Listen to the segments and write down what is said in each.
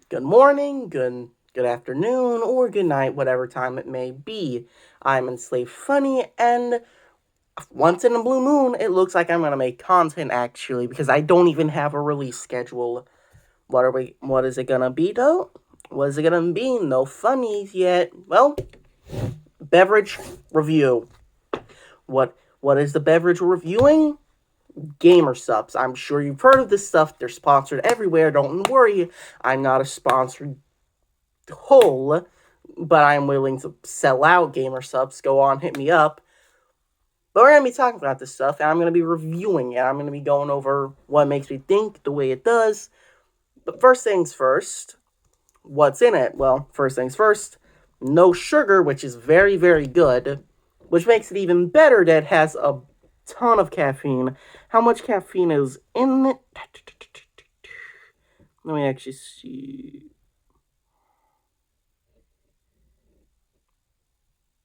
Good morning, good afternoon, or good night, whatever time it may be. I'm Enslaved Funny, and once in a blue moon, it looks like I'm gonna make content actually, because I don't even have a release schedule. What is it gonna be though? What is it gonna be? No funnies yet. Well, beverage review. What is the beverage we're reviewing? Gamer Supps. I'm sure you've heard of this stuff. They're sponsored everywhere. Don't worry, I'm not a sponsored hole, but I'm willing to sell out Gamer Supps. Go on, hit me up. But we're going to be talking about this stuff, and I'm going to be reviewing it. I'm going to be going over what makes me think the way it does. But first things first, what's in it? Well, first things first, no sugar, which is very, very good, which makes it even better that it has a ton of caffeine. How much caffeine is in it? Let me actually see.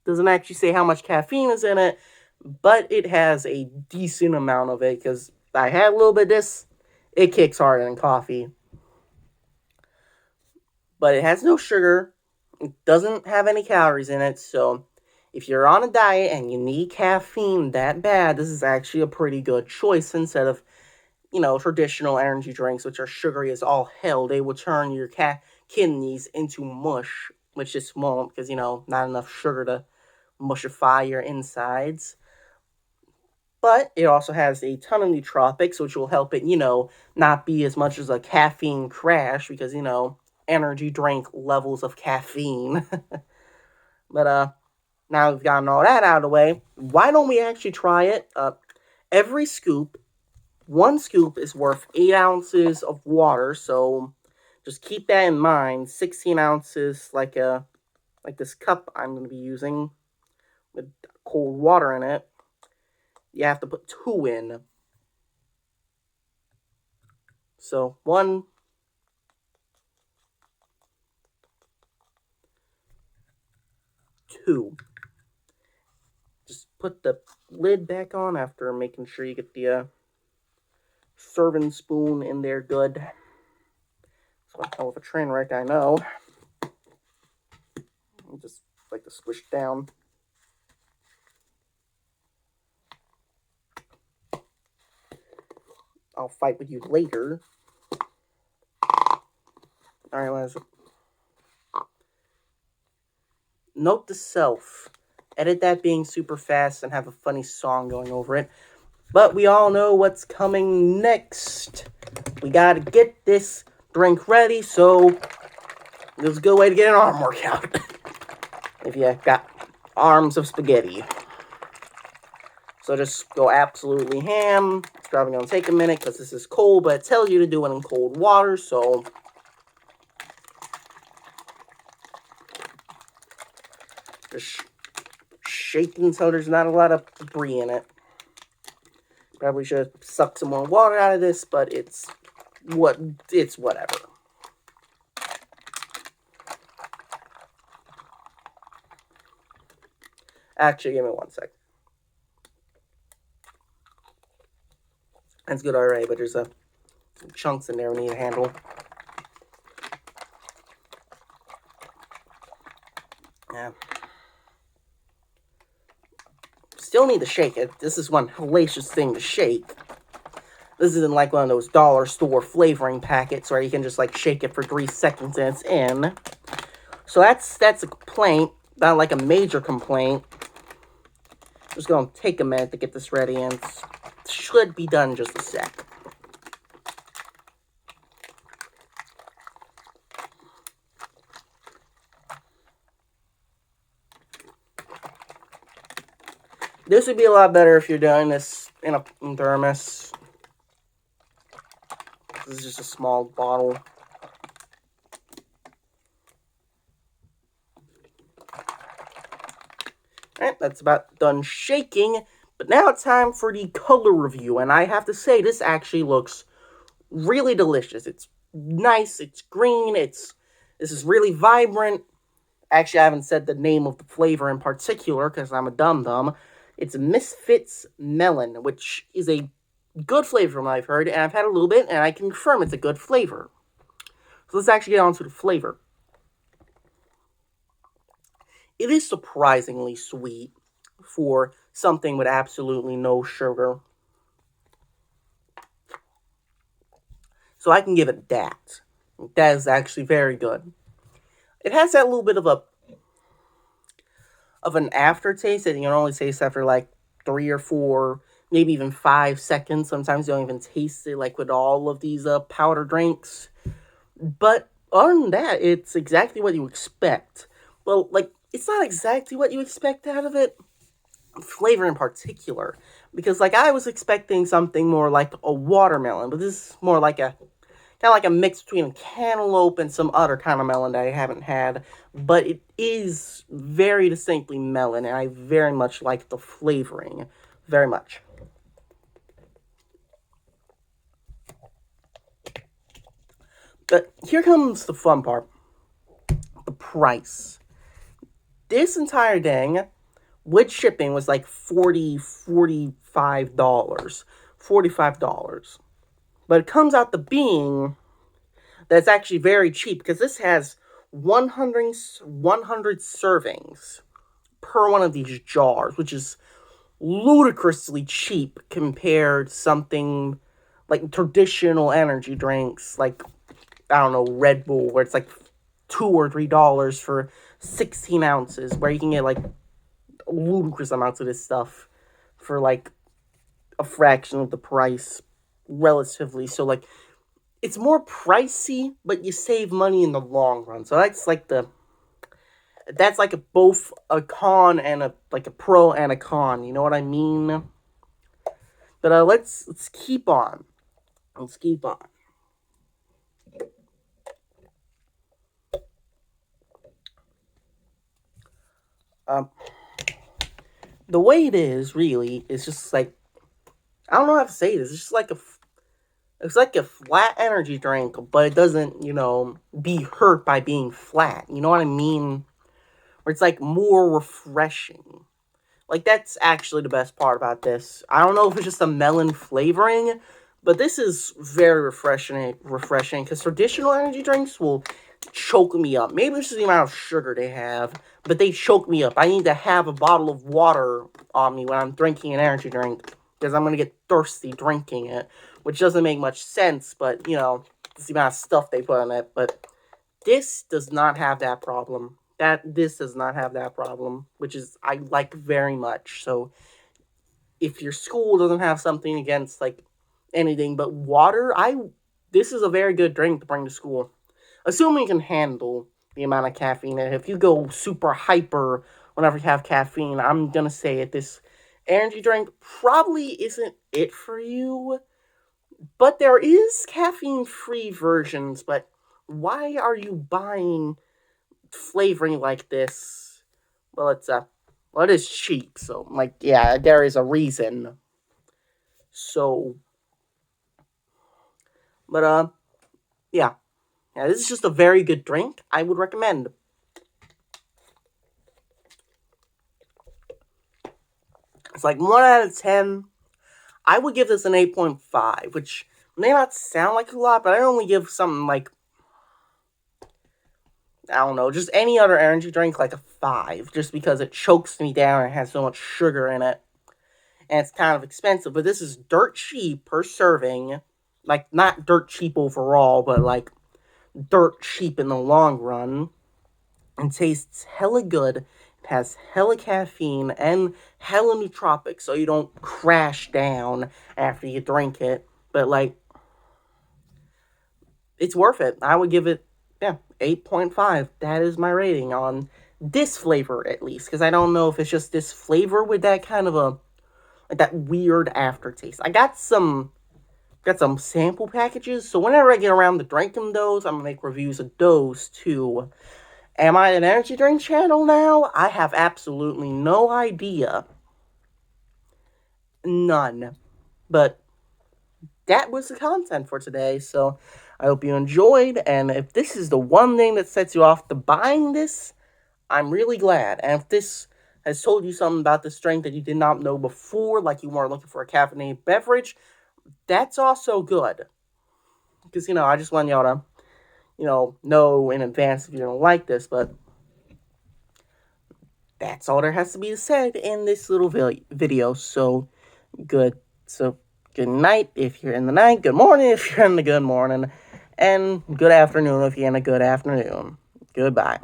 Doesn't actually say how much caffeine is in it, but it has a decent amount of it, because I had a little bit of this. It kicks harder than coffee. But it has no sugar. It doesn't have any calories in it, so if you're on a diet and you need caffeine that bad, this is actually a pretty good choice instead of, traditional energy drinks, which are sugary as all hell. They will turn your kidneys into mush, which just won't, because, not enough sugar to mushify your insides. But it also has a ton of nootropics, which will help it, not be as much as a caffeine crash, because, energy drink levels of caffeine. But now we've gotten all that out of the way, why don't we actually try it? One scoop is worth 8 ounces of water, so just keep that in mind. 16 ounces, like this cup I'm going to be using with cold water in it. You have to put 2 in. So 1, 2. Just put the lid back on after making sure you get the serving spoon in there good. So a hell of a train wreck, I know. I just like to squish down. I'll fight with you later. Alright, what is it? Note to self. Edit that being super fast and have a funny song going over it. But we all know what's coming next. We gotta get this drink ready, so this is a good way to get an arm workout. If you got arms of spaghetti. So just go absolutely ham. It's probably going to take a minute because this is cold, but it tells you to do it in cold water, so just shaking so there's not a lot of debris in it. Probably should suck some more water out of this, but it's whatever. Actually, give me 1 sec. That's good already, but there's some chunks in there we need to handle. Yeah. Still need to shake it. This is one hellacious thing to shake. This isn't like one of those dollar store flavoring packets where you can just like shake it for 3 seconds and it's in. So that's a complaint. Not like a major complaint. Just gonna take a minute to get this ready, and it should be done in just a sec. This would be a lot better if you're doing this in a thermos. This is just a small bottle. Alright, that's about done shaking. But now it's time for the color review. And I have to say, this actually looks really delicious. It's nice, it's green, this is really vibrant. Actually, I haven't said the name of the flavor in particular because I'm a dum-dum. It's Misfit's Melon, which is a good flavor from what I've heard, and I've had a little bit, and I can confirm it's a good flavor. So let's actually get on to the flavor. It is surprisingly sweet for something with absolutely no sugar. So I can give it that. That is actually very good. It has that little bit of an aftertaste that you can only taste after like 3 or 4, maybe even 5 seconds. Sometimes you don't even taste it, like with all of these powder drinks. But other than that, it's exactly what you expect. Well, like, it's not exactly what you expect out of it, flavor in particular. Because, like, I was expecting something more like a watermelon, but this is more like a kind of like a mix between a cantaloupe and some other kind of melon that I haven't had. But it is very distinctly melon, and I very much like the flavoring. Very much. But here comes the fun part, the price. This entire thing with shipping was like $45. $45. But it comes out to being that's actually very cheap because this has 100 servings per one of these jars, which is ludicrously cheap compared to something like traditional energy drinks, like, I don't know, Red Bull, where it's like $2 or $3 for 16 ounces, where you can get like ludicrous amounts of this stuff for like a fraction of the price, relatively. So, like, it's more pricey, but you save money in the long run. So that's like both a con and a pro and a con. You know what I mean? But let's keep on. Let's keep on. Um, the way it is really is just like, I don't know how to say this. It's like a flat energy drink, but it doesn't, be hurt by being flat. You know what I mean? Where it's like more refreshing. Like, that's actually the best part about this. I don't know if it's just a melon flavoring, but this is very refreshing because traditional energy drinks will choke me up. Maybe it's just the amount of sugar they have, but they choke me up. I need to have a bottle of water on me when I'm drinking an energy drink because I'm going to get thirsty drinking it, which doesn't make much sense, but, it's the amount of stuff they put in it. But this does not have that problem. This does not have that problem, which is I like very much. So if your school doesn't have something against like anything but water, I this is a very good drink to bring to school. Assuming you can handle the amount of caffeine. And if you go super hyper whenever you have caffeine, I'm gonna say it. This energy drink probably isn't it for you. But there is caffeine-free versions. But why are you buying flavoring like this? Well, it is cheap, so like, yeah, there is a reason. So, but yeah, yeah, this is just a very good drink. I would recommend. It's like 1 out of 10. I would give this an 8.5, which may not sound like a lot, but I only give something like, I don't know, just any other energy drink like a 5, just because it chokes me down and has so much sugar in it. And it's kind of expensive, but this is dirt cheap per serving. Like, not dirt cheap overall, but like dirt cheap in the long run. And tastes hella good. It has hella caffeine and hella nootropics, so you don't crash down after you drink it. But like, it's worth it. I would give it, yeah, 8.5. That is my rating on this flavor, at least, because I don't know if it's just this flavor with that kind of a like that weird aftertaste. I got some sample packages, so whenever I get around to drinking those, I'm gonna make reviews of those too. Am I an energy drink channel now? I have absolutely no idea. None. But that was the content for today, so I hope you enjoyed, and if this is the one thing that sets you off to buying this, I'm really glad. And if this has told you something about this drink that you did not know before, like you weren't looking for a caffeinated beverage, that's also good. Because, I just want y'all to know in advance if you're going to like this, but that's all there has to be said in this little video. So good. So good night if you're in the night, good morning if you're in the good morning, and good afternoon if you're in a good afternoon. Goodbye.